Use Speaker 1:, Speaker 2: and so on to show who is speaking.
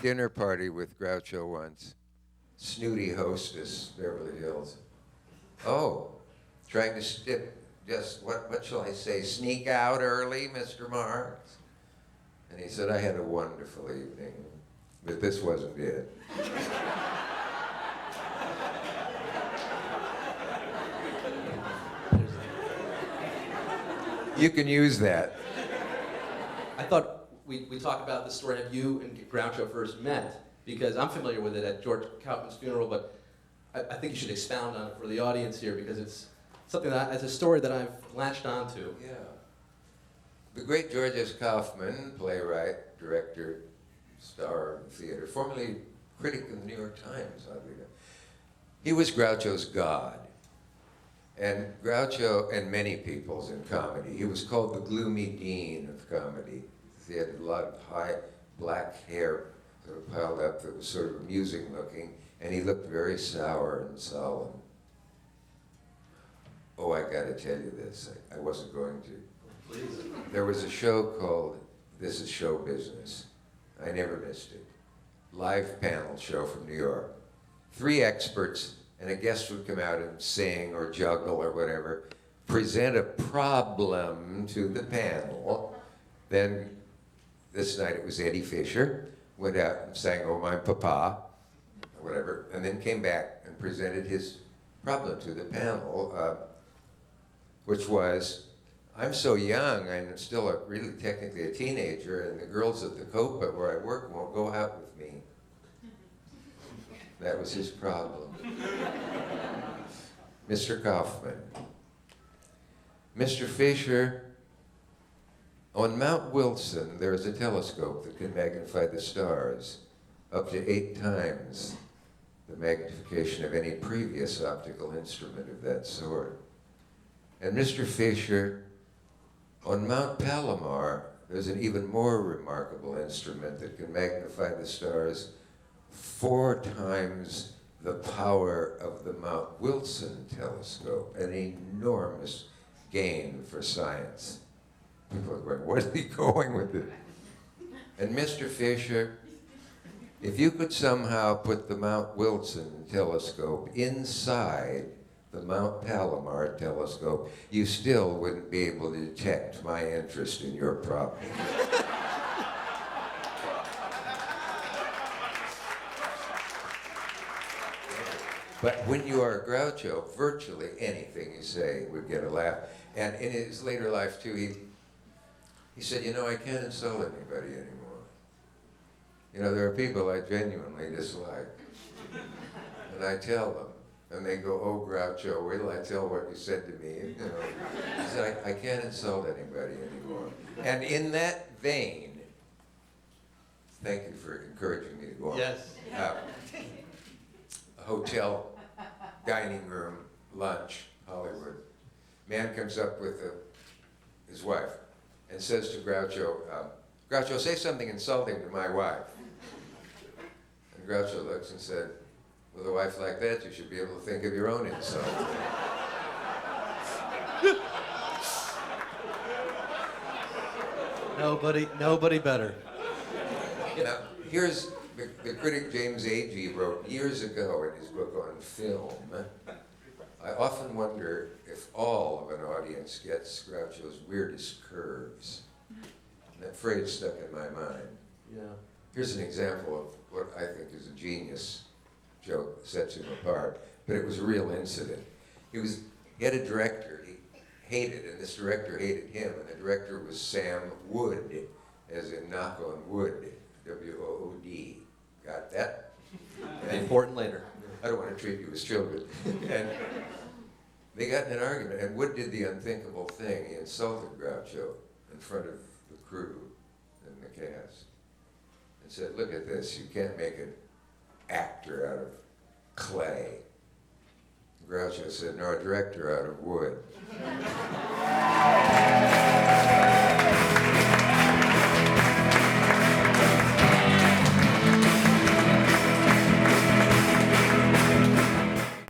Speaker 1: dinner party with Groucho once. Snooty hostess, Beverly Hills. Oh, trying to what shall I say, sneak out early, Mr. Marx? And he said, I had a wonderful evening, but this wasn't it. You can use that.
Speaker 2: I thought we talk about the story of you and Groucho first met, because I'm familiar with it at George Kaufman's funeral, but I think you should expound on it for the audience here, because it's something that, it's a story that I've latched onto.
Speaker 1: Yeah. The great George Kaufman, playwright, director, star of theater, formerly critic of the New York Times, oddly enough. He was Groucho's god. And Groucho, and many people's in comedy, he was called the gloomy dean of comedy. He had a lot of high black hair sort of piled up that was sort of amusing looking, and he looked very sour and solemn. Oh, I gotta tell you this, I wasn't going to.
Speaker 2: Please.
Speaker 1: There was a show called This Is Show Business. I never missed it. Live panel show from New York. 3 experts and a guest would come out and sing or juggle or whatever, present a problem to the panel. Then this night it was Eddie Fisher, went out and sang Oh My Papa, or whatever, and then came back and presented his problem to the panel, which was, I'm so young, I'm still really technically a teenager, and the girls at the Copa where I work won't go out with me. That was his problem. Mr. Kaufman. Mr. Fisher, on Mount Wilson, there is a telescope that can magnify the stars up to 8 times the magnification of any previous optical instrument of that sort. And Mr. Fisher, on Mount Palomar, there's an even more remarkable instrument that can magnify the stars 4 times the power of the Mount Wilson telescope, an enormous gain for science. People are going, where's he going with it? And Mr. Fisher, if you could somehow put the Mount Wilson telescope inside the Mount Palomar telescope, you still wouldn't be able to detect my interest in your problem. But when you are Groucho, virtually anything you say would get a laugh. And in his later life too, he said, you know, I can't insult anybody anymore. You know, there are people I genuinely dislike. And I tell them, and they go, oh, Groucho, wait till I tell what you said to me. You know, he said, I can't insult anybody anymore. And in that vein, thank you for encouraging me to go on.
Speaker 2: Yes.
Speaker 1: A hotel dining room lunch, Hollywood. Man comes up with his wife and says to Groucho, Groucho, say something insulting to my wife. And Groucho looks and said, with a wife like that, you should be able to think of your own insult.
Speaker 2: Nobody better.
Speaker 1: Now, here's the critic James Agee wrote years ago in his book on film. I often wonder if all of an audience gets Groucho's weirdest curves. And that phrase stuck in my mind.
Speaker 2: Yeah.
Speaker 1: Here's an example of what I think is a genius joke that sets him apart, but it was a real incident. He had a director he hated, and this director hated him, and the director was Sam Wood, as in knock on wood, W-O-O-D. Got that?
Speaker 2: Important later.
Speaker 1: I don't want to treat you as children. And they got in an argument, and Wood did the unthinkable thing. He insulted Groucho in front of the crew and the cast and said, look at this, you can't make an actor out of clay. Groucho said, nor a director out of wood.